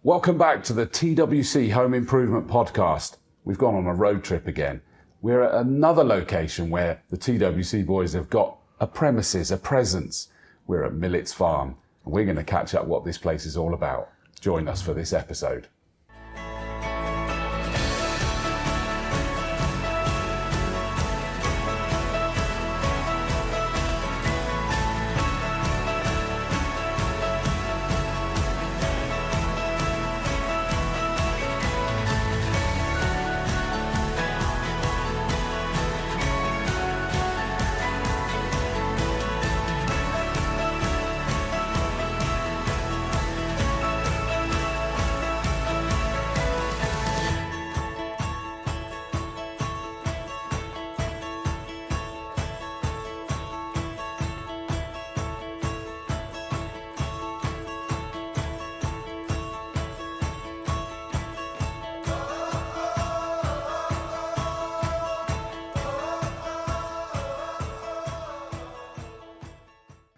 Welcome back to the TWC Home Improvement Podcast. We've gone on a road trip again. We're at another location where the TWC boys have got a premises, a presence. We're at Millet's farm, and we're going to catch up what this place is all about. Join us for this episode.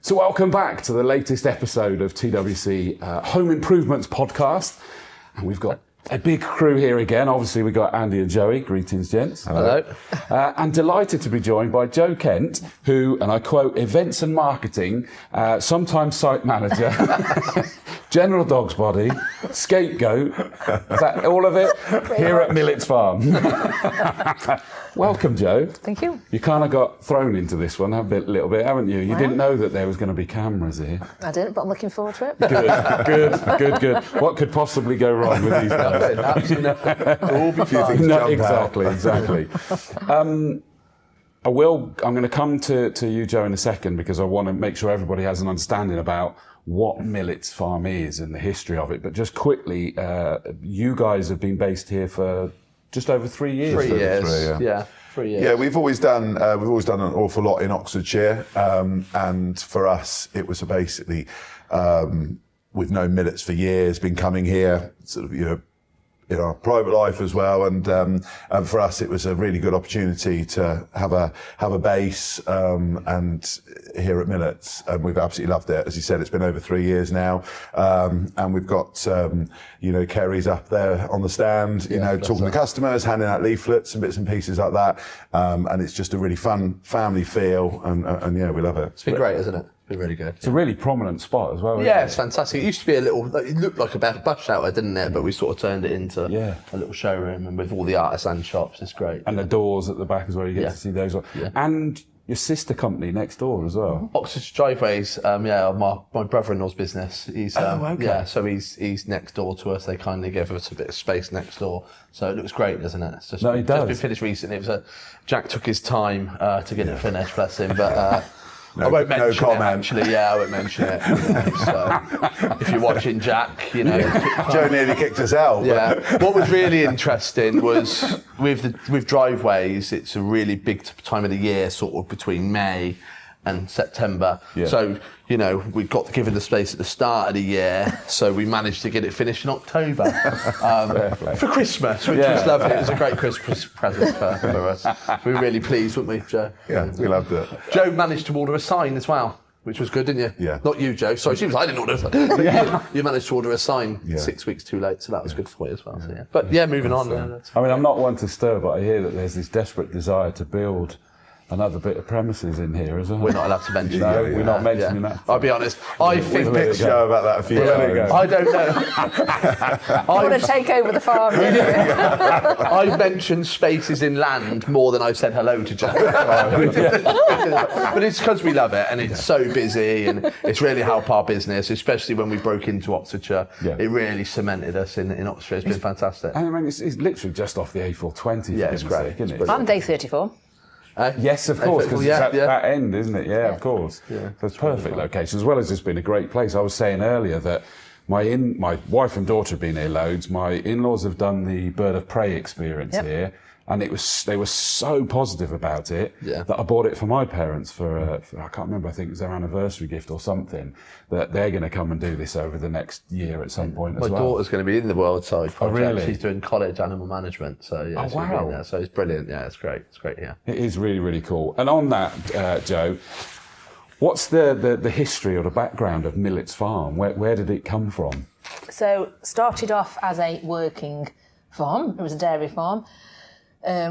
So welcome back to the latest episode of TWC Home Improvements Podcast. And we've got a big crew here again. Obviously, we've got Andy and Joey. Greetings, gents. Hello. And delighted to be joined by Joe Kent, who, and I quote, events and marketing, sometimes site manager, general dog's body, scapegoat. Is that all of it? Here at Millet's farm. Welcome, Joe. Thank you. You kind of got thrown into this one a little bit, haven't you? You didn't know that there was going to be cameras here. I didn't, but I'm looking forward to it. Good. What could possibly go wrong with these guys? Absolutely nothing. All be fine. No, exactly. I'm going to come to you, Joe, in a second, because I want to make sure everybody has an understanding about what Millet's farm is and the history of it. But just quickly, you guys have been based here for just over 3 years. 3 years. 3 years. Yeah, we've always done an awful lot in Oxfordshire, and for us, it was basically we've known Millets for years, been coming here, sort of, in our private life as well, and for us, it was a really good opportunity to have a base and here at Millets, and we've absolutely loved it. As you said, it's been over 3 years now, and we've got Kerry's up there on the stand, talking to customers, handing out leaflets and bits and pieces like that, and it's just a really fun family feel, and yeah, we love it. It's been great, isn't it? It's been really good. It's a really prominent spot as well. Yeah, it's fantastic. It used to be it looked like a bus shelter, didn't it? But we sort of turned it into a little showroom, and with all the artisan shops, it's great. And the doors at the back as well, you get to see those. Yeah. And your sister company next door as well. Oxford Driveways, my brother-in-law's business. He's so he's next door to us. They kindly gave us a bit of space next door, so it looks great, doesn't it? It's just, it does. Just been finished recently. Jack took his time to get it finished, bless him, but. I won't mention it, actually. Yeah, I won't mention it. So, if you're watching, Jack, Joe nearly kicked us out. Yeah. What was really interesting was with driveways, it's a really big time of the year, sort of between May and September. Yeah. So, we got given the space at the start of the year, so we managed to get it finished in October for Christmas, which was lovely. It was a great Christmas present for us. We were really pleased, weren't we, Joe? Yeah, we loved it. Joe managed to order a sign as well, which was good, didn't you? Yeah. Not you, Joe. Sorry, I didn't order a sign. You managed to order a sign 6 weeks too late, so that was good for you as well. So, But moving on. I'm not one to stir, but I hear that there's this desperate desire to build another bit of premises in here as well. We're not allowed to mention that. No, we're not mentioning that. I'll be honest. I think pitched Joe about that a few times. I don't know. I want to take over the farm. I've mentioned spaces in land more than I've said hello to Joe. But it's because we love it, and it's so busy, and it's really helped our business, especially when we broke into Oxfordshire. Yeah. It really cemented us in Oxfordshire. It's been fantastic. And it's literally just off the A420. Yeah, it's great. Isn't it? I'm day 34. Yes, of course, because it's at that end, isn't it? Yeah, of course. Yeah, so it's perfect location, as well as it's been a great place. I was saying earlier that my wife and daughter have been here loads. My in-laws have done the bird of prey experience here, and they were so positive about it that I bought it for my parents for I can't remember, I think it was their anniversary gift or something, that they're going to come and do this over the next year at some point as well. My daughter's going to be in the World Side project. Oh, really? She's doing college animal management, so wow. So it's brilliant. Yeah, it's great. It's great. Yeah, it is really, really cool. And on that, Joe, what's the history or the background of Millet's farm? Where did it come from? So started off as a working farm. It was a dairy farm.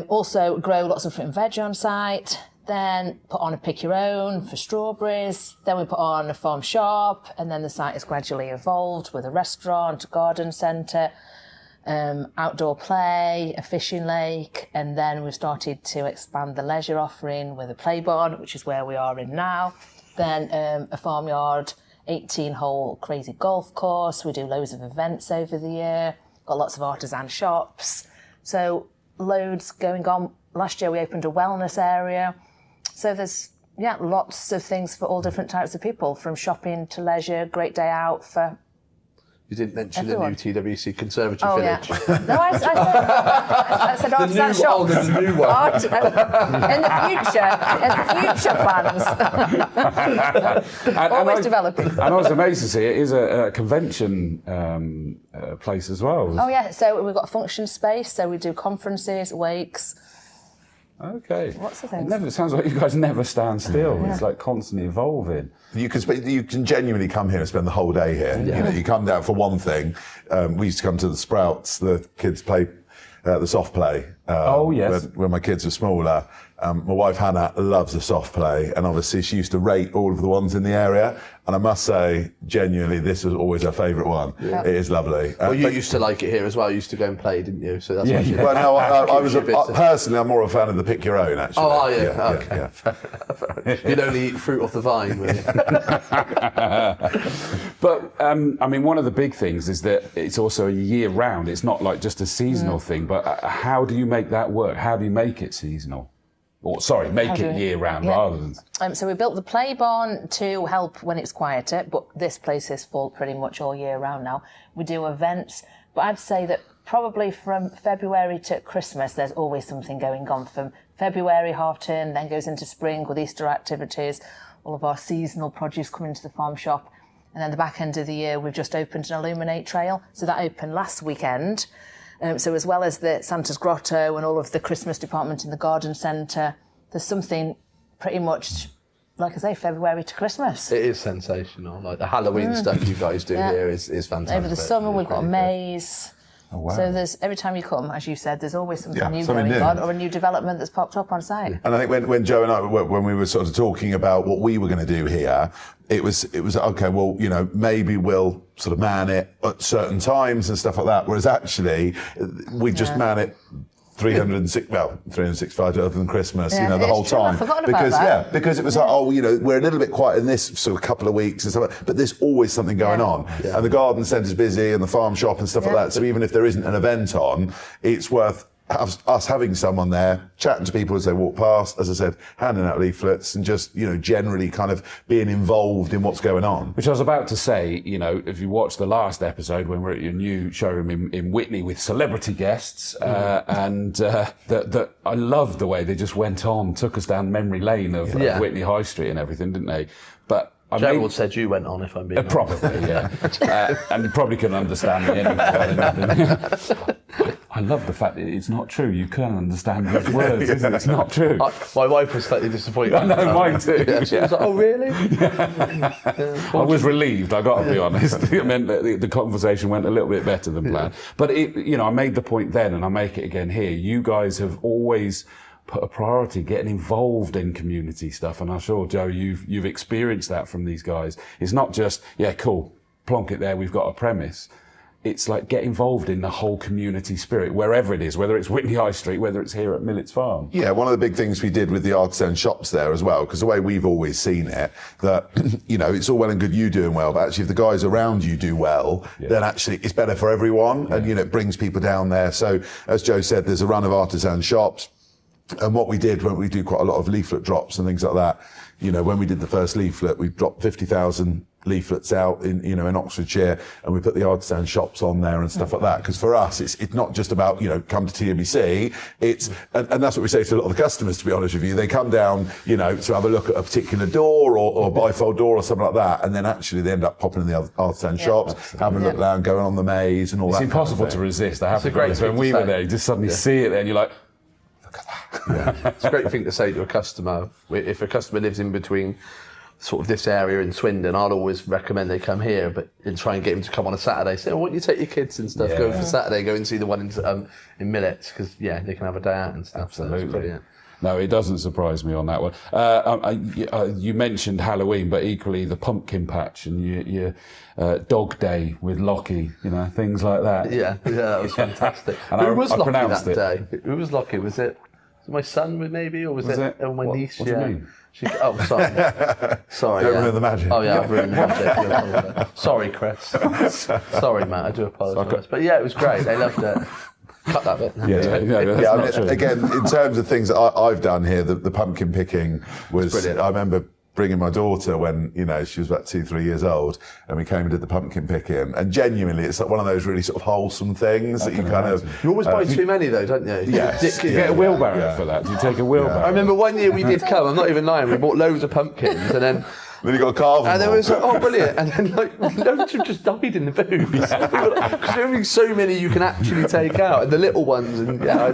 Also grow lots of fruit and veg on site. Then put on a pick your own for strawberries. Then we put on a farm shop, and then the site has gradually evolved with a restaurant, a garden centre, outdoor play, a fishing lake, and then we've started to expand the leisure offering with a play barn, which is where we are in now. Then a farmyard, 18-hole crazy golf course. We do loads of events over the year. Got lots of artisan shops. So loads going on. Last year we opened a wellness area. So there's, lots of things for all different types of people, from shopping to leisure, great day out for You didn't mention everyone. the new TWC Conservatory Village. Yeah. No, I said artisan shops. The new one. In the future plans. Always developing. And I was amazed to see it is a convention place as well. Oh yeah, so we've got a function space, so we do conferences, wakes. Okay. Lots of things. It sounds like you guys never stand still. It's like constantly evolving. You can genuinely come here and spend the whole day here. You know, you come down for one thing. We used to come to the Sprouts. The kids play the soft play. Oh yes. When my kids were smaller, my wife Hannah loves the soft play, and obviously she used to rate all of the ones in the area. And I must say, genuinely, this was always her favourite one. Yeah. It is lovely. Well, you used to like it here as well. You used to go and play, didn't you? So that's Well, no, I was personally, I'm more a fan of the pick your own. Actually. Oh, are you? Okay. You'd only eat fruit off the vine, would you? But I mean, one of the big things is that it's also a year round. It's not like just a seasonal thing. But how do you make that work? How do you make it seasonal? Or make it year round rather than. So we built the play barn to help when it's quieter, but this place is full pretty much all year round now. We do events, but I'd say that probably from February to Christmas, there's always something going on. From February half term, then goes into spring with Easter activities, all of our seasonal produce come into the farm shop. And then the back end of the year, we've just opened an Illuminate Trail. So that opened last weekend. So as well as the Santa's Grotto and all of the Christmas department in the garden centre, there's something pretty much, like I say, February to Christmas. It is sensational. Like the Halloween stuff you guys do here is fantastic. Over the summer, we've got a maze. Oh, wow. So there's every time you come, as you said, there's always something new going on, or a new development that's popped up on site. And I think when Joe and I, when we were sort of talking about what we were going to do here, it was okay. Well, you know, maybe we'll sort of man it at certain times and stuff like that. Whereas actually, we just man it 365 other than Christmas, you know, the whole time. Because it was like, oh, you know, we're a little bit quiet in this sort of couple of weeks and stuff, but there's always something going on. Yeah. And the garden centre's busy and the farm shop and stuff like that. So even if there isn't an event on, it's worth us having someone there, chatting to people as they walk past, as I said, handing out leaflets and just, you know, generally kind of being involved in what's going on. Which I was about to say, you know, if you watch the last episode when we're at your new showroom in Witney with celebrity guests, and that I loved the way they just went on, took us down memory lane of Witney High Street and everything, didn't they? But Gerald said you went on, if I'm being honest. Probably, yeah. And you probably couldn't understand me anyway. I love the fact that it's not true. You can't understand those words, isn't it? It's not true. My wife was slightly disappointed. I know, mine too. She was like, oh, really? I was relieved, I got to be honest. It meant that the conversation went a little bit better than planned. But, I made the point then, and I make it again here. You guys have always put a priority getting involved in community stuff, and I'm sure, Joe, you've experienced that from these guys. It's not just cool, plonk it there, we've got a premise. It's like get involved in the whole community spirit wherever it is, whether it's Witney High Street, whether it's here at Millet's Farm. Yeah, one of the big things we did with the artisan shops there as well, because the way we've always seen it, that it's all well and good you doing well, but actually if the guys around you do well, then actually it's better for everyone, and it brings people down there. So as Joe said, there's a run of artisan shops. And what we did when we do quite a lot of leaflet drops and things like that, when we did the first leaflet, we dropped 50,000 leaflets out in Oxfordshire, and we put the artisan shops on there and stuff like that. Because for us, it's not just about, come to TWC. And that's what we say to a lot of the customers, to be honest with you. They come down, to have a look at a particular door or a bifold door or something like that. And then actually they end up popping in the artisan shops, having a look down, going on the maze and all that. It's impossible to resist. I have to be honest. When we were there, you just suddenly see it there and you're like, look at that. It's a great thing to say to a customer. If a customer lives in between sort of this area in Swindon, I'd always recommend they come here, but try and get them to come on a Saturday. So why don't you take your kids and stuff, go for Saturday, go and see the one in Millets, because they can have a day out and stuff. Absolutely. So no, it doesn't surprise me on that one. You mentioned Halloween, but equally the pumpkin patch and your dog day with Lockie, things like that. Yeah, that was fantastic. And Who was Lockie that it. day? Who was Lockie? Was it my son maybe, or was it my niece? What do you mean? Sorry. Sorry. Don't ruin the magic. Oh yeah, I've ruined the magic. Sorry, Chris. Sorry, Matt. I do apologise. But yeah, it was great. They loved it. Cut that bit. Again, in terms of things that I've done here, the pumpkin picking was brilliant. I remember bringing my daughter when she was about 2-3 years old, and we came and did the pumpkin picking, and genuinely it's like one of those really sort of wholesome things that you kind of. You always buy too many though, don't you? Yes. You get a wheelbarrow for that. Do you take a wheelbarrow? I remember one year we did come. I'm not even lying. We bought loads of pumpkins, and then. Then you got a carve. And there was brilliant. And then loads of just died in the booze. Because there only so many you can actually take out, and the little ones. And I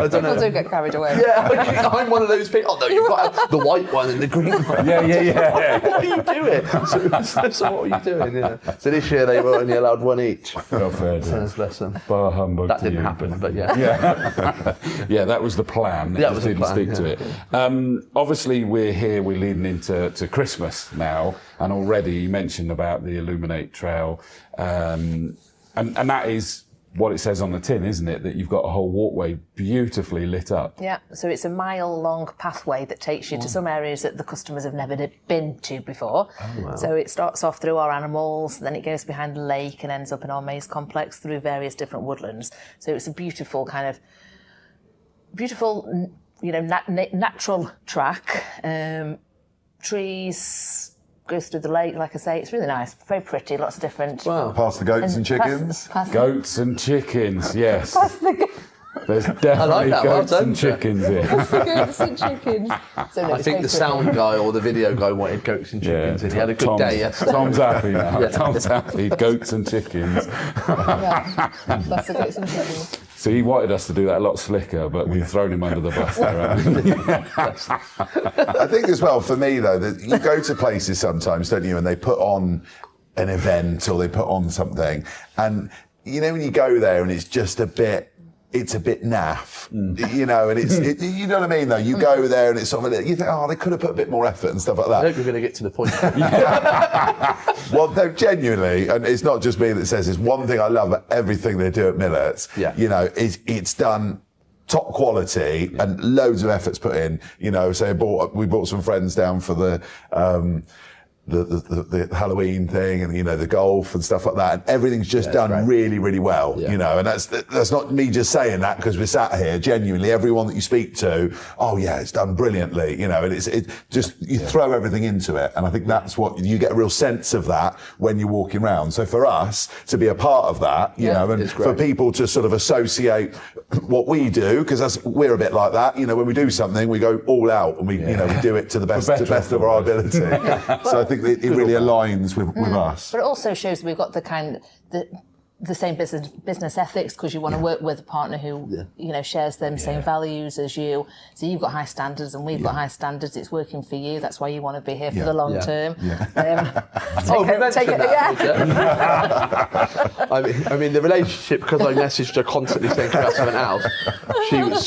don't know. People do get carried away. Yeah, I'm one of those people. Oh no, you've got the white one and the green one. Yeah. What are you doing? So what are you doing? Yeah. So this year they were only allowed one each. Oh, fair bless them. Bar humbug. That didn't happen, but yeah. Yeah, that was the plan. That was the plan. Stick to it. Obviously, we're leading into Christmas now, and already you mentioned about the Illuminate Trail, and that is what it says on the tin, isn't it? That you've got a whole walkway beautifully lit up. Yeah, so it's a mile-long pathway that takes you to some areas that the customers have never been to before. Oh, wow. So it starts off through our animals, then it goes behind the lake and ends up in our maze complex through various different woodlands. So it's a beautiful natural track. Trees, goes through the lake, like I say. It's really nice, very pretty, lots of different... Wow. Past the goats and chickens. Goats and chickens, yes. There's definitely goats and chickens here. Goats and chickens. So I think the sound guy or the video guy wanted goats and chickens, and he had a good day yesterday. Tom's happy now. Tom's happy. Goats and chickens. That's the goats and chickens. So he wanted us to do that a lot slicker, but we've thrown him under the bus there. I think as well, for me though, that you go to places sometimes, don't you, and they put on an event or they put on something, and when you go there and it's just a bit naff, and it's, you know what I mean though, you go there and it's sort of, you think, they could have put a bit more effort and stuff like that. I hope you're going to get to the point. Well, no, genuinely, and it's not just me that says this, one thing I love about everything they do at Millets, is it's done top quality and loads of efforts put in, so we brought some friends down for the Halloween thing and the golf and stuff like that, and everything's just done really, really well, and that's not me just saying that because we're sat here. Genuinely, everyone that you speak to, it's done brilliantly, and you throw everything into it, and I think that's what you get a real sense of that when you're walking around. So for us to be a part of that, and for people to sort of associate what we do, because we're a bit like that, when we do something, we go all out and we do it to the best of our ability. So I think it really aligns with us. But it also shows we've got the same business ethics, because you want to work with a partner who shares them same values as you. So you've got high standards and we've got high standards. It's working for you. That's why you want to be here for the long term. I mean, the relationship, because I messaged her constantly saying, "Can I have something else?"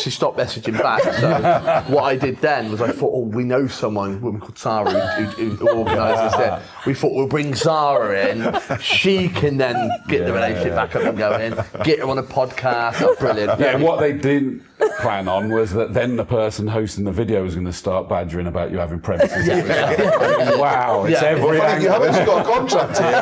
She stopped messaging back. So what I did then was I thought, we know someone, a woman called Sarah, who organises it. We thought we'll bring Sarah in. She can then get the relationship back up and going, get her on a podcast. Oh, brilliant. Yeah, what they didn't plan on was that then the person hosting the video was going to start badgering about you having premises. Wow, it's every angle. You haven't got a contract here.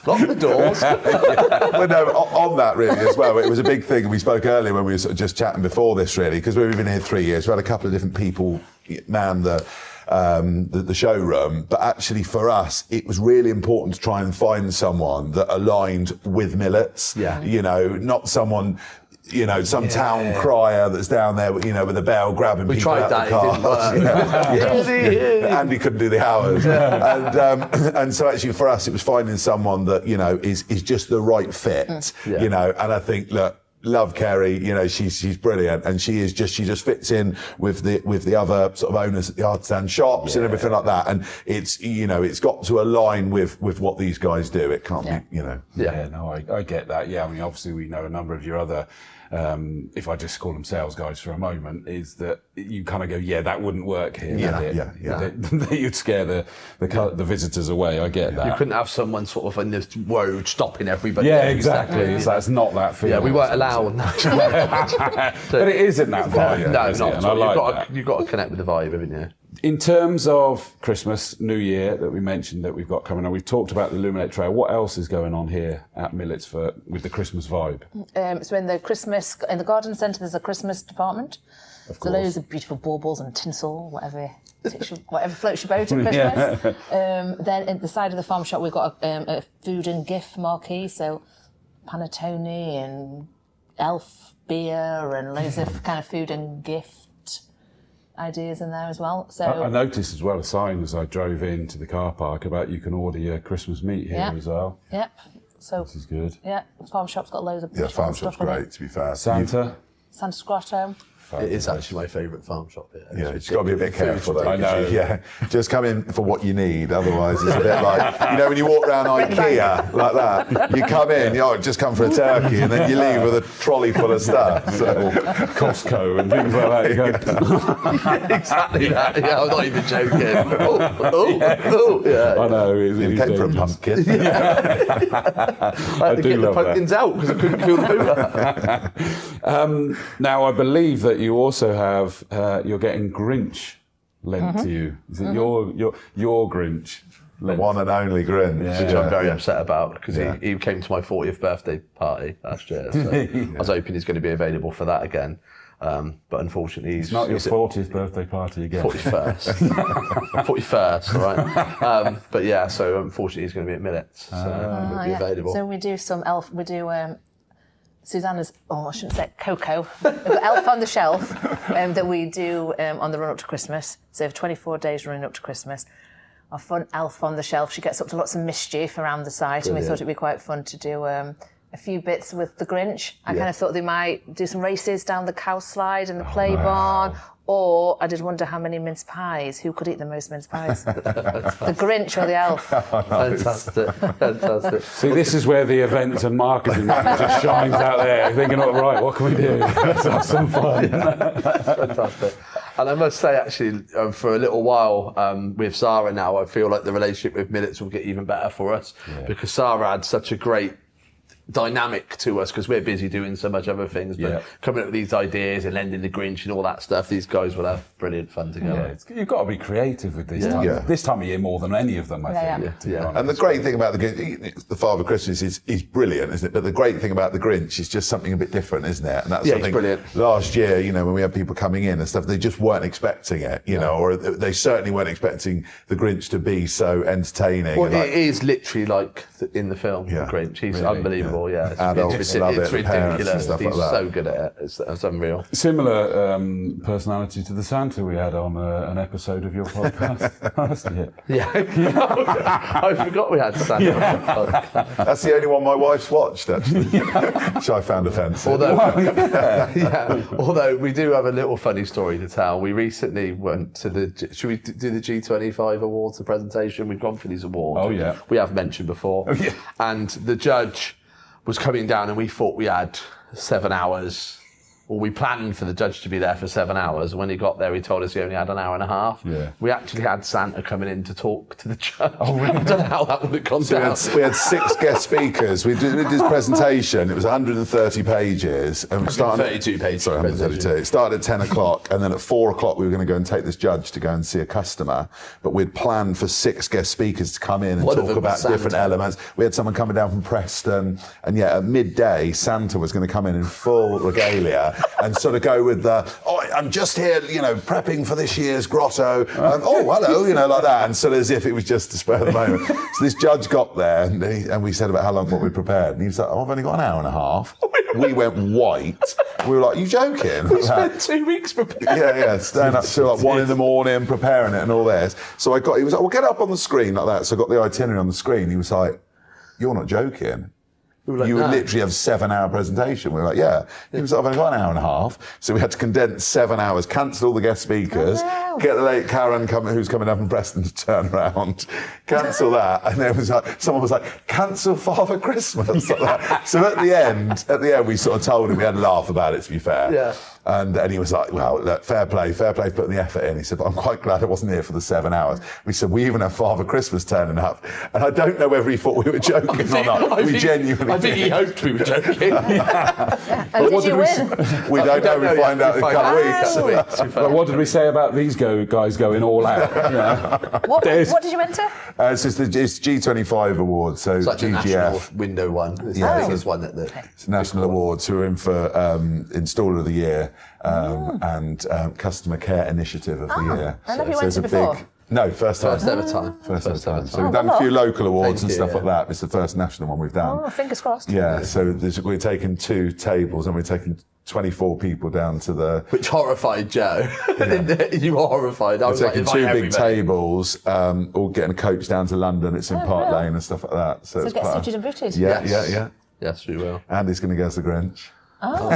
Lock the doors. But no, on that really as well, it was a big thing. We spoke earlier when we were sort of just chatting before this really, because we've been here 3 years. We had a couple of different people man the showroom, but actually for us it was really important to try and find someone that aligned with Millets. Not someone some town crier that's down there, with a bell grabbing people out the car. It didn't work. Andy couldn't do the hours. And so actually for us it was finding someone that, is just the right fit, and I think, look, love Kerry. You know, she's brilliant, and she just fits in with the other sort of owners at the artisan shops and everything like that. And it's, you know, it's got to align with what these guys do. It can't be, you know. Yeah, no, I get that. Yeah, I mean, obviously we know a number of your other, if I just call them sales guys for a moment, is that you kind of go, yeah, that wouldn't work here. Yeah. You'd scare the visitors away. I get that. You couldn't have someone sort of in this road stopping everybody. Yeah, exactly. So it's not that feel. Yeah, we weren't allowed. But it isn't that vibe. No, is not it? at And I all. like You've got to connect with the vibe, haven't you? In terms of Christmas, New Year that we mentioned that we've got coming on, we've talked about the Illuminate Trail. What else is going on here at Millets with the Christmas vibe? So in the garden centre, there's a Christmas department. Of So loads of beautiful baubles and tinsel, whatever floats your boat at Christmas. Then at the side of the farm shop, we've got a food and gift marquee. So panettone and elf beer and loads of kind of food and gift ideas in there as well. So I noticed as well a sign as I drove into the car park about you can order your Christmas meat here as well. Yep. So this is good. Yeah, farm shop's got loads of farm shop's great, to be fair. Santa Scrotto. It is actually my favourite farm shop here. Yeah, you've got to be a bit careful though. I know. Just come in for what you need. Otherwise, it's a bit like, you know, when you walk around IKEA like that, you come in, just come for a turkey, and then you leave with a trolley full of stuff. So Costco and things like that. You go, Exactly that. Yeah, I'm not even joking. Yeah. I know. you came for a pumpkin. I had to get the pumpkins out because I couldn't feel the motor. Now, I believe that you also have you're getting Grinch lent to you. Is it your Grinch? The one and only Grinch. Which I'm very upset about because he came to my 40th birthday party last year. So I was hoping he's going to be available for that again. But unfortunately, It's not your 40th birthday party again. 41st. 41st, all right. But yeah, so unfortunately he's going to be at Millets. So he'll be available. So we do some elf, Susanna's, I shouldn't say Coco. We've got Elf on the Shelf that we do on the run up to Christmas. So 24 days running up to Christmas. Our fun Elf on the Shelf, she gets up to lots of mischief around the site. Brilliant. And we thought it'd be quite fun to do a few bits with the Grinch. I kind of thought they might do some races down the cow slide and the play barn. Or I did wonder how many mince pies. Who could eat the most mince pies? The Grinch or the Elf? Fantastic. See, this is where the events and marketing manager shines out there, thinking, all right, what can we do? Let's have some fun. Fantastic. And I must say, actually, for a little while with Sarah now, I feel like the relationship with Millets will get even better for us because Sarah had such a great dynamic to us because we're busy doing so much other things, but coming up with these ideas and lending the Grinch and all that stuff, these guys will have brilliant fun together. You've got to be creative with these times. This time of year more than any of them, I think. And the great thing about the Grinch, the Father Christmas is brilliant, isn't it? But the great thing about the Grinch is just something a bit different, isn't it? And that's something brilliant. Last year, when we had people coming in and stuff, they just weren't expecting it, or they certainly weren't expecting the Grinch to be so entertaining. Well, it is literally like in the film, the Grinch. He's unbelievable. Adults love it, it's ridiculous. And stuff He's like that. so good at it. It's unreal. Similar personality to the Santa we had on an episode of your podcast. I forgot we had Santa. That's the only one my wife's watched, actually, which I found offensive. Although we do have a little funny story to tell. We recently went to should we do the G25 awards, the presentation? We've gone for these awards. Oh, yeah. We have mentioned before. Oh, yeah. And the judge was coming down and we thought we had 7 hours. Well, we planned for the judge to be there for 7 hours. When he got there, he told us he only had an hour and a half. Yeah. We actually had Santa coming in to talk to the judge. Oh, really? I don't know how that would have gone down. We had 6 guest speakers. We did his presentation. It was 130 pages. And 32 pages. Sorry, 132. It started at 10 o'clock, and then at 4 o'clock we were going to go and take this judge to go and see a customer. But we'd planned for 6 guest speakers to come in and talk about different elements. We had someone coming down from Preston, and at midday, Santa was going to come in full regalia and sort of go with I'm just here, prepping for this year's grotto. Hello, like that. And sort of as if it was just to spur the moment. So this judge got there and we said about what we prepared. And he was like, I've only got an hour and a half. We went white. We were like, you joking? We spent 2 weeks preparing. Staying up till 1 a.m, preparing it and all this. So he was like, well, get up on the screen like that. So I got the itinerary on the screen. He was like, you're not joking. We were like, you would no. literally have a 7-hour presentation. We were like, yeah. He was like, I've only got an hour and a half. So we had to condense 7 hours, cancel all the guest speakers, get the late Karen who's coming up from Preston to turn around, cancel that. And then someone was like, cancel Father Christmas. Like that. So at the end, we sort of told him, we had a laugh about it, to be fair. Yeah. And he was like, well, look, fair play for putting the effort in. He said, but I'm quite glad I wasn't here for the 7 hours. We said, we even have Father Christmas turning up. And I don't know whether he thought we were joking or not. I think he hoped we were joking. And did you win? We don't know. We find out in a couple of weeks. But what did we say about these guys going all out? What did you enter? It's G25 Awards, so It's like the GGF. national window one. It's the biggest one that It's National Awards. Who are in for Installer of the Year and Customer Care Initiative of the Year. And have you went to before? No, first time. First ever time. First ever time. So we've done a few local awards and stuff like that. It's the first national one we've done. Oh, fingers crossed. Yeah, so we're taking 2 tables and we're taking 24 people down to the... Which horrified Joe. You were horrified. I was We're like, taking 2 big everybody. tables, all getting a coach down to London. It's in Park real? Lane and stuff like that. So it's get quite suited and booted. Yeah. Yes, we will. Andy's going to go as the Grinch. I'll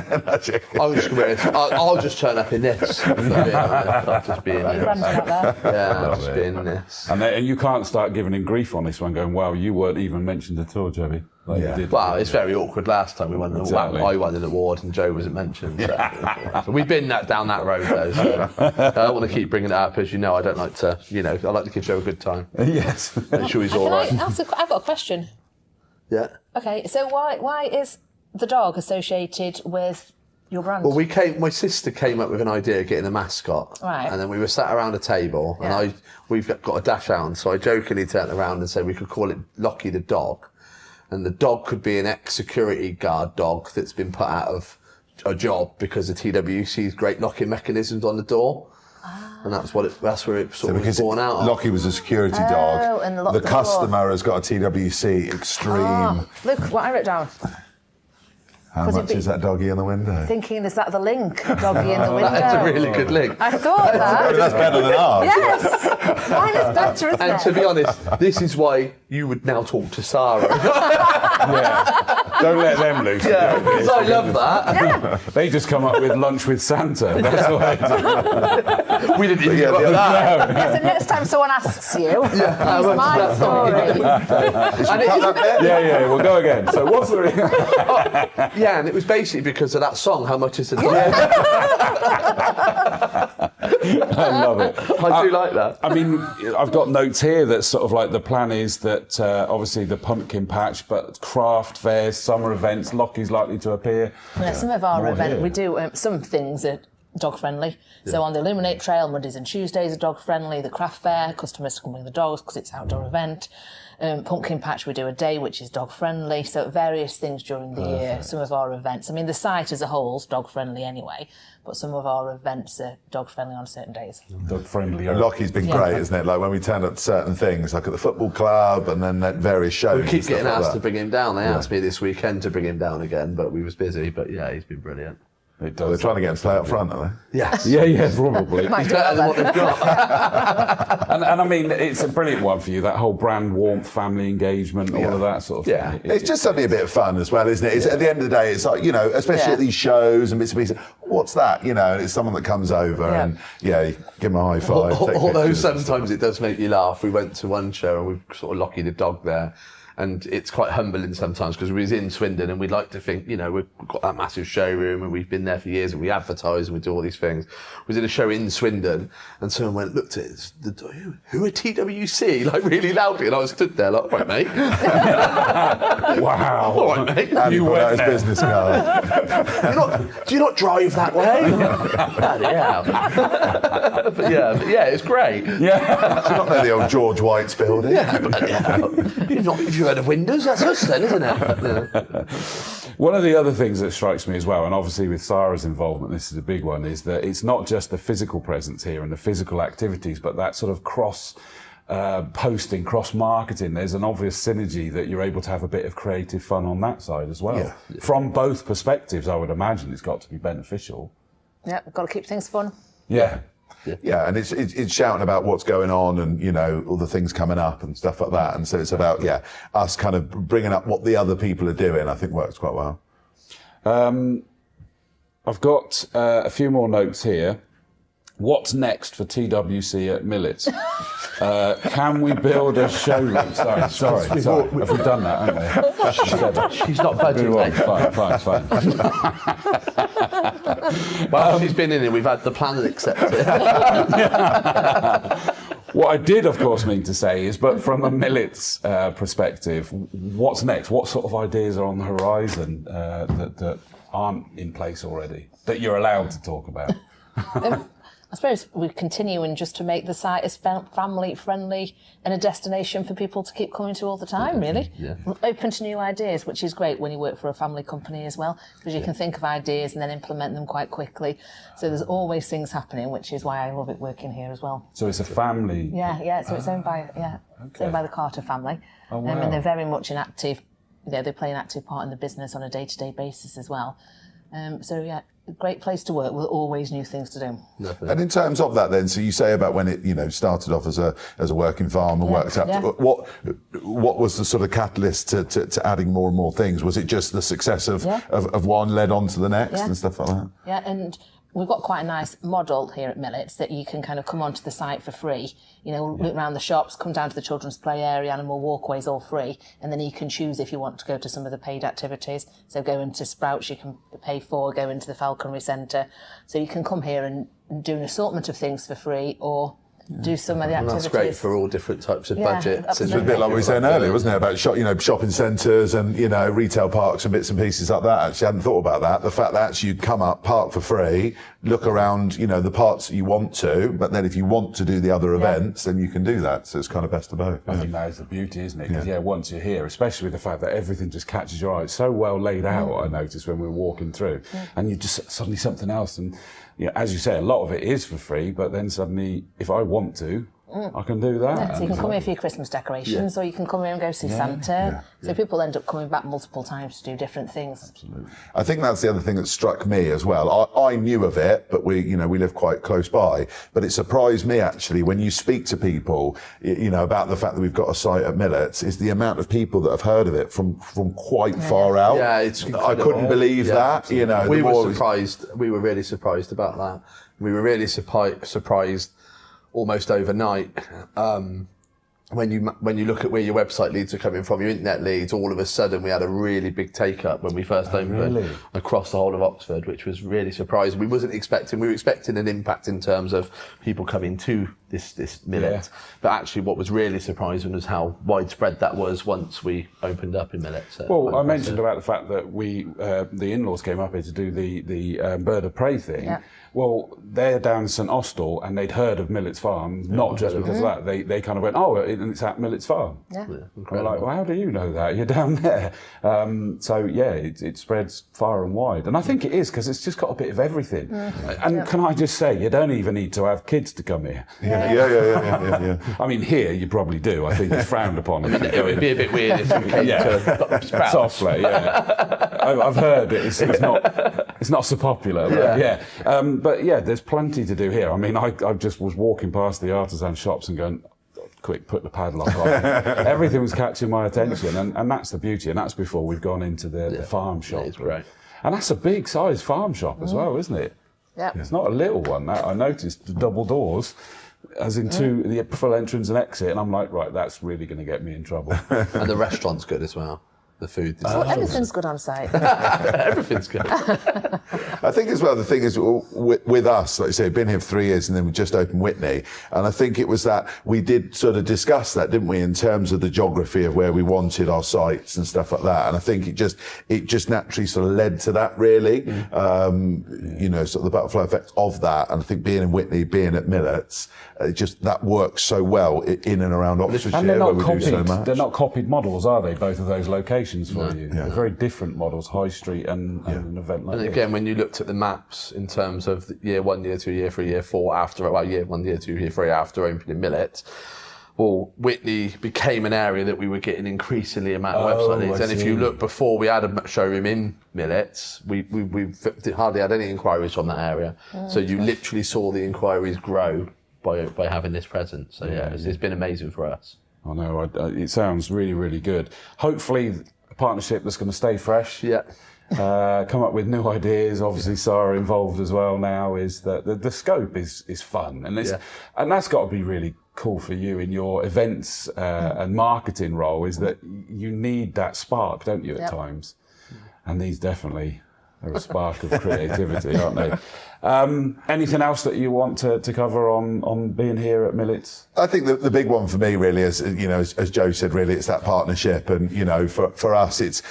just turn up in this. I'll just be in this. Grand about that. Yeah, I'll just be in this. And you can't start giving him grief on this one, going, "Well, you weren't even mentioned at all, Joey." Like you did. Well, it's very awkward. Last time we won an Exactly. award, I won an award and Joe wasn't mentioned. So we've been down that road though. So I don't want to keep bringing it up, as you know. I don't like to, I like to give Joe a good time. Yes. Make sure he's all right. I've got a question. Yeah. Okay, so why is the dog associated with your brand? Well, my sister came up with an idea of getting a mascot. Right. And then we were sat around a table and we've got a dash hound, so I jokingly turned around and said we could call it Lockie the dog. And the dog could be an ex-security guard dog that's been put out of a job because of TWC's great locking mechanisms on the door. And that's where it sort of was born out of. Lockie was a security dog. and locked the the customer door. has got a TWC Extreme. Look what I wrote down. How much is that doggy in the window? Thinking, is that the link? Doggy in the window. That's a really good link. I thought that. That's better than ours. Yes! Mine is better, isn't And it? to be honest, this is why you would now talk to Sarah. Don't let them loose. Because I love that. Yeah. They just come up with lunch with Santa. That's all they do. We didn't even Yeah, get the that. Yeah, so next time someone asks you, use my story. Yeah, we'll go again. So what's the... Yeah, and it was basically because of that song, How Much Is the Dog? I love it. I do like that. I mean, I've got notes here that sort of like the plan is that obviously the pumpkin patch, but craft fairs, summer events, Lockie's likely to appear. Yeah, some of our events, here. we do, some things are dog friendly. So on the Illuminate Trail, Mondays and Tuesdays are dog friendly. The craft fair, customers can bring the dogs because it's an outdoor event. Pumpkin patch, we do a day which is dog friendly. So various things during the year. Some of our events, I mean, the site as a whole is dog friendly anyway, but some of our events are dog friendly on certain days. Dog friendly. Lockie's been great, isn't it? Like when we turned up to certain things, like at the football club and then at various shows. We keep getting like asked that. to bring him down. They asked me this weekend to bring him down again, but we was busy. But yeah, he's been brilliant. It They're does. trying to get him to play up front, are they? Yes. Yeah, probably. Might He's do better that than what then. they've got. And I mean, it's a brilliant one for you, that whole brand warmth, family engagement, all of that sort of Yeah. thing. It's just something a bit of fun as well, isn't it? It's, at the end of the day, it's like, especially at these shows and bits and pieces, what's that? And it's someone that comes over and, you give them a high five. take Although pictures and sometimes it does make you laugh. We went to one show and we've sort of Lockie the dog there. And it's quite humbling sometimes because we was in Swindon and we'd like to think, we've got that massive showroom and we've been there for years and we advertise and we do all these things. We was in a show in Swindon and someone looked at it, who are TWC? Like really loudly. And I was stood there like, all right, mate. Wow. All right, mate. And he You put out went his business card. Do you not drive that way? Bloody hell. But yeah, it's great. Yeah. It's not there, the old George White's building. Yeah, bloody hell. If you heard of Windows, that's us then, isn't it? Yeah. One of the other things that strikes me as well, and obviously with Sarah's involvement, this is a big one, is that it's not just the physical presence here and the physical activities, but that sort of posting, cross-marketing. There's an obvious synergy that you're able to have a bit of creative fun on that side as well. Yeah. From both perspectives, I would imagine it's got to be beneficial. Yeah, got to keep things fun. Yeah. Yeah, and it's shouting about what's going on and, you know, all the things coming up and stuff like that. And so it's about, us kind of bringing up what the other people are doing, I think works quite well. I've got a few more notes here. What's next for TWC at Millets? Can we build a showroom? Sorry. Have we done that, haven't we? She's not budging, mate. Fine. Well, she's been in it. We've had the plan accepted. What I did, of course, mean to say is, but from a Millets perspective, what's next? What sort of ideas are on the horizon that aren't in place already, that you're allowed to talk about? I suppose we're continuing just to make the site as family friendly and a destination for people to keep coming to all the time, really. Yeah. We're open to new ideas, which is great when you work for a family company as well, because you can think of ideas and then implement them quite quickly. So there's always things happening, which is why I love it working here as well. So it's a family? Yeah, so it's owned by, it's owned by the Carter family. Oh, wow. And they're very much an active, they play an active part in the business on a day-to-day basis as well. A great place to work with always new things to do. Definitely. And in terms of that then, so you say about when it, started off as a working farm and worked up, what was the sort of catalyst to adding more and more things? Was it just the success of one led on to the next and stuff like that? Yeah, and we've got quite a nice model here at Millets that you can kind of come onto the site for free. Look around the shops, come down to the children's play area, animal walkways, all free. And then you can choose if you want to go to some of the paid activities. So go into Sprouts, you can pay for, go into the Falconry Centre. So you can come here and do an assortment of things for free or do some of the activities. That's great for all different types of budgets. It's a bit like we were saying earlier, wasn't it, about shopping centres and retail parks and bits and pieces like that. Actually, I hadn't thought about that. The fact that actually you come up, park for free, look around, the parts that you want to, but then if you want to do the other events, then you can do that. So it's kind of best of both. I think that is the beauty, isn't it? Because once you're here, especially with the fact that everything just catches your eye, it's so well laid out. I noticed when we were walking through, and you just suddenly something else and. As you say, a lot of it is for free, but then suddenly, if I want to, I can do that. Yeah, so you can come here for your Christmas decorations, or you can come here and go see Santa. So people end up coming back multiple times to do different things. Absolutely. I think that's the other thing that struck me as well. I knew of it, but we live quite close by. But it surprised me actually when you speak to people, about the fact that we've got a site at Millets, is the amount of people that have heard of it from quite far out. Yeah, it's incredible. I couldn't believe that. We were surprised. We were really surprised about that. We were really surprised. Almost overnight, when you look at where your website leads are coming from, your internet leads, all of a sudden we had a really big take up when we first opened across the whole of Oxford, which was really surprising. We were expecting an impact in terms of people coming to this millet, but actually what was really surprising was how widespread that was once we opened up in Millet. Well, I mentioned about the fact that the in-laws came up here to do the bird of prey thing. Yeah. Well, they're down in St Austell and they'd heard of Millet's Farm, not just because of that. They kind of went, and it's at Millet's Farm. Yeah. We're like, well, how do you know that? You're down there. It spreads far and wide. And I think it is because it's just got a bit of everything. And can I just say, you don't even need to have kids to come here. Yeah. I mean, here you probably do. I think it's frowned upon. It would be a bit weird if you came to Sprouts. Soft play, I've heard it. It's not so popular. But there's plenty to do here. I mean, I just was walking past the artisan shops and going, quick, put the padlock on. Everything was catching my attention, and that's the beauty. And that's before we've gone into the farm shop. It's great. And that's a big size farm shop as well, isn't it? Yeah. It's not a little one. I noticed the double doors, as in the full entrance and exit, and I'm like, right, that's really going to get me in trouble. And the restaurant's good as well. The food. Everything's good on site. Everything's good. I think as well, the thing is with us, like you say, been here for 3 years and then we just opened Witney. And I think it was that we did sort of discuss that, didn't we, in terms of the geography of where we wanted our sites and stuff like that. And I think it just naturally sort of led to that really, sort of the butterfly effect of that. And I think being in Witney, being at Millets, that works so well in and around Oxfordshire. And they're not copied. They're not copied models, are they? Both of those locations for you. They're very different models, high street and an event like this. And again, when you looked at the maps in terms of year 1, year 2, year 3, year 4 after, year 1, year 2, year 3 after opening Millet, well, Witney became an area that we were getting increasingly amount of website leads. And if you look, before we had a showroom in Millets, we hardly had any inquiries from that area. So you literally saw the inquiries grow by having this presence. So it's been amazing for us. I know, it sounds really, really good. Hopefully a partnership that's going to stay fresh. Yeah. Come up with new ideas. Obviously, Sarah involved as well now. Is that the scope is fun, and and that's got to be really cool for you in your events and marketing role. Is that you need that spark, don't you, at times? And these definitely are a spark of creativity, aren't they? Anything else that you want to cover on being here at Millets? I think the big one for me really is, as Joe said, really it's that partnership, and for us it's,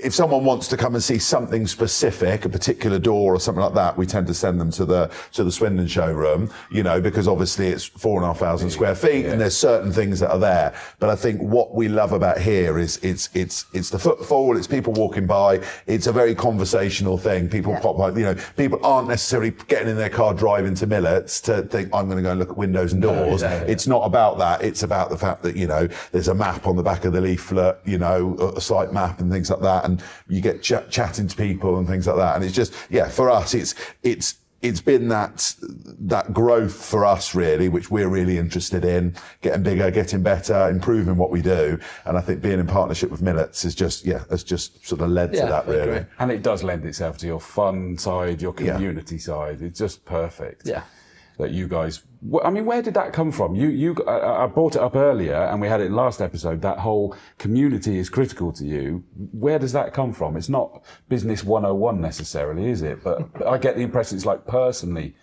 if someone wants to come and see something specific, a particular door or something like that, we tend to send them to the Swindon showroom, because obviously it's 4,500 square feet and there's certain things that are there. But I think what we love about here is it's the footfall, it's people walking by, it's a very conversational thing. People pop by, people aren't necessarily getting in their car driving to Millets to think, I'm going to go and look at windows and doors. It's not about that. It's about the fact that, there's a map on the back of the leaflet, a site map and things like that, and you get chatting to people and things like that. And it's just, for us, it's been that growth for us really, which we're really interested in, getting bigger, getting better, improving what we do. And I think being in partnership with Millets is just, has just sort of led to that really. Great. And it does lend itself to your fun side, your community side. It's just perfect. Yeah. That you guys, where did that come from? I brought it up earlier, and we had it in last episode. That whole community is critical to you. Where does that come from? It's not business 101 necessarily, is it? But I get the impression it's like personally.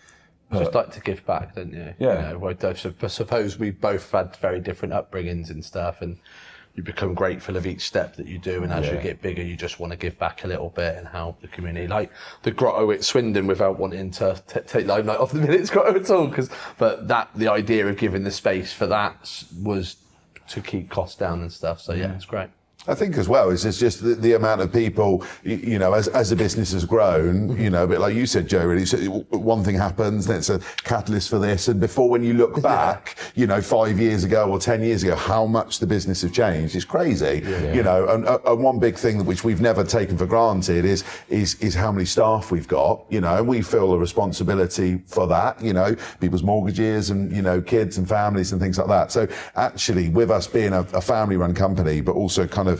Just like to give back, don't you? Yeah. I suppose we both had very different upbringings and stuff, and you become grateful of each step that you do, and as you get bigger, you just want to give back a little bit and help the community. Like the grotto at Swindon, without wanting to take limelight off the Millets grotto at all, but the idea of giving the space for that was to keep costs down and stuff. So it's great. I think as well, it's just the amount of people, as the business has grown, a bit like you said, Joe, really, so one thing happens, then it's a catalyst for this. And before, when you look back, 5 years ago or 10 years ago, how much the business has changed is crazy, and one big thing which we've never taken for granted is how many staff we've got, and we feel a responsibility for that, people's mortgages and, kids and families and things like that. So actually, with us being a family run company, but also kind of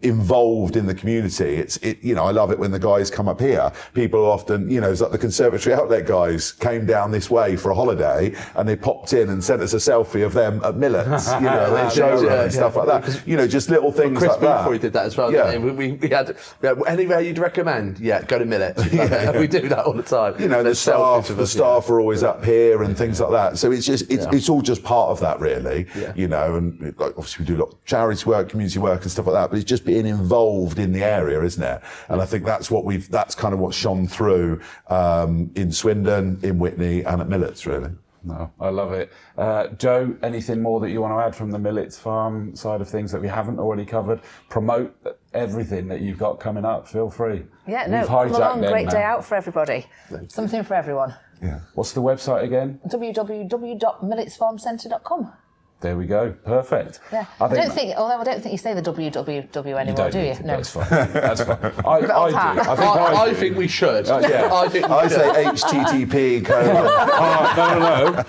involved in the community, I love it when the guys come up here. People often, it's like the Conservatory Outlet guys came down this way for a holiday and they popped in and sent us a selfie of them at Millets, their showroom and stuff like that. Just little things Chris like that. Before we did that as well. Yeah. We had anywhere you'd recommend? Yeah, go to Millets. We do that all the time. The staff are always up here and things like that. So it's just, it's all just part of that really, and like, obviously we do a lot of charity work, community work and stuff like that, but it's just being involved in the area, isn't it? And I think that's kind of what shone through in Swindon, in Witney and at Millets really. No, I love it. Joe, anything more that you want to add from the Millets farm side of things that we haven't already covered? Promote everything that you've got coming up, feel free. Yeah, no, come along, great day out for everybody. Something for everyone. Yeah. What's the website again? www.milletsfarmcentre.com. There we go. Perfect. Yeah. I don't think you say the www anymore, do you? No. That's fine. That's fine. I do. I think we should. I say HTTP.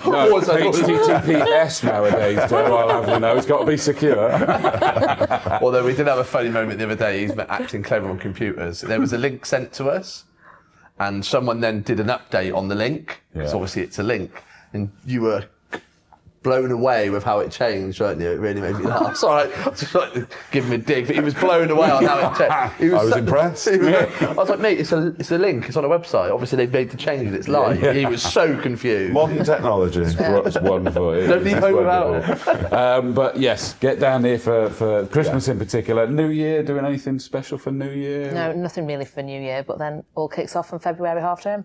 No. HTTPS nowadays, Joe. I'll have you know. It's got to be secure. Although we did have a funny moment the other day. He's been acting clever on computers. There was a link sent to us, and someone then did an update on the link. So obviously it's a link, and you were blown away with how it changed, weren't you? It really made me laugh. Sorry, I was just like giving him a dig, but he was blown away on how it changed. I was impressed. I was like, mate, it's a link. It's on a website. Obviously, they've made the change and it's live. He was so confused. Modern technology. It's wonderful. Don't leave home without it. But yes, get down here for Christmas in particular. New Year, doing anything special for New Year? No, nothing really for New Year, but then all kicks off from February half term.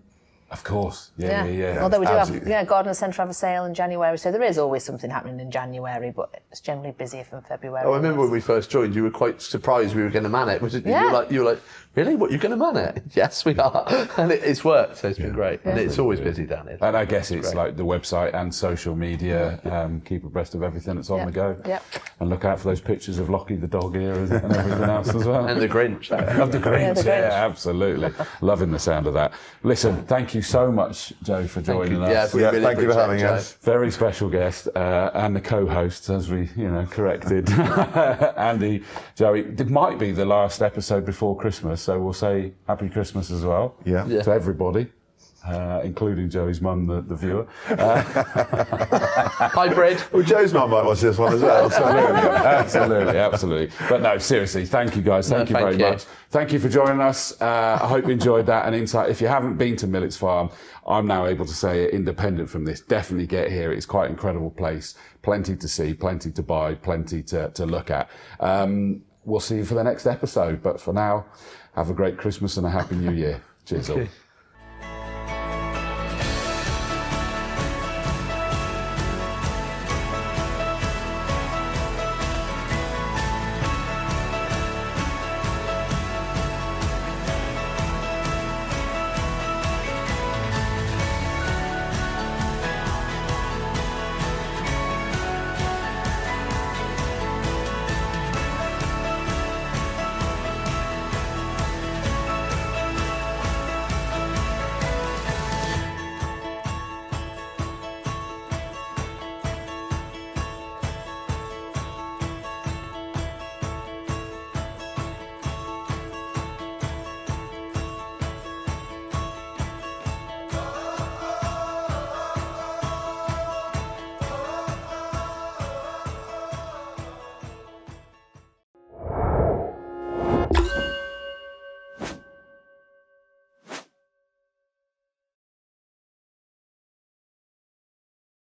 Of course, yeah. Although we do have Gardener Centre have a sale in January, so there is always something happening in January, but it's generally busier from February. I remember when we first joined, you were quite surprised we were going to man it, wasn't you? Yeah. You were like, really? What, you're going to man it? Yes, we are. And it's worked, so it's been great. And it's always busy down here. And I guess it's like the website and social media, keep abreast of everything that's on the go. Yep. And look out for those pictures of Lockie the dog here and everything else as well. And the Grinch. Love the Grinch, absolutely. Loving the sound of that. Listen, thank you so much, Joe, for joining us. Really thank you for having us. Very special guest and the co-host, as we, corrected. Andy, Joey, it might be the last episode before Christmas, so we'll say Happy Christmas as well to everybody. Including Joey's mum, the viewer. Hybrid. Well, Joe's mum might watch this one as well. Absolutely. But no, seriously, thank you guys. Thank you very much. Thank you for joining us. I hope you enjoyed that and insight. If you haven't been to Millet's Farm, I'm now able to say it independent from this. Definitely get here. It's quite an incredible place. Plenty to see, plenty to buy, plenty to look at. We'll see you for the next episode. But for now, have a great Christmas and a Happy New Year. Cheers all.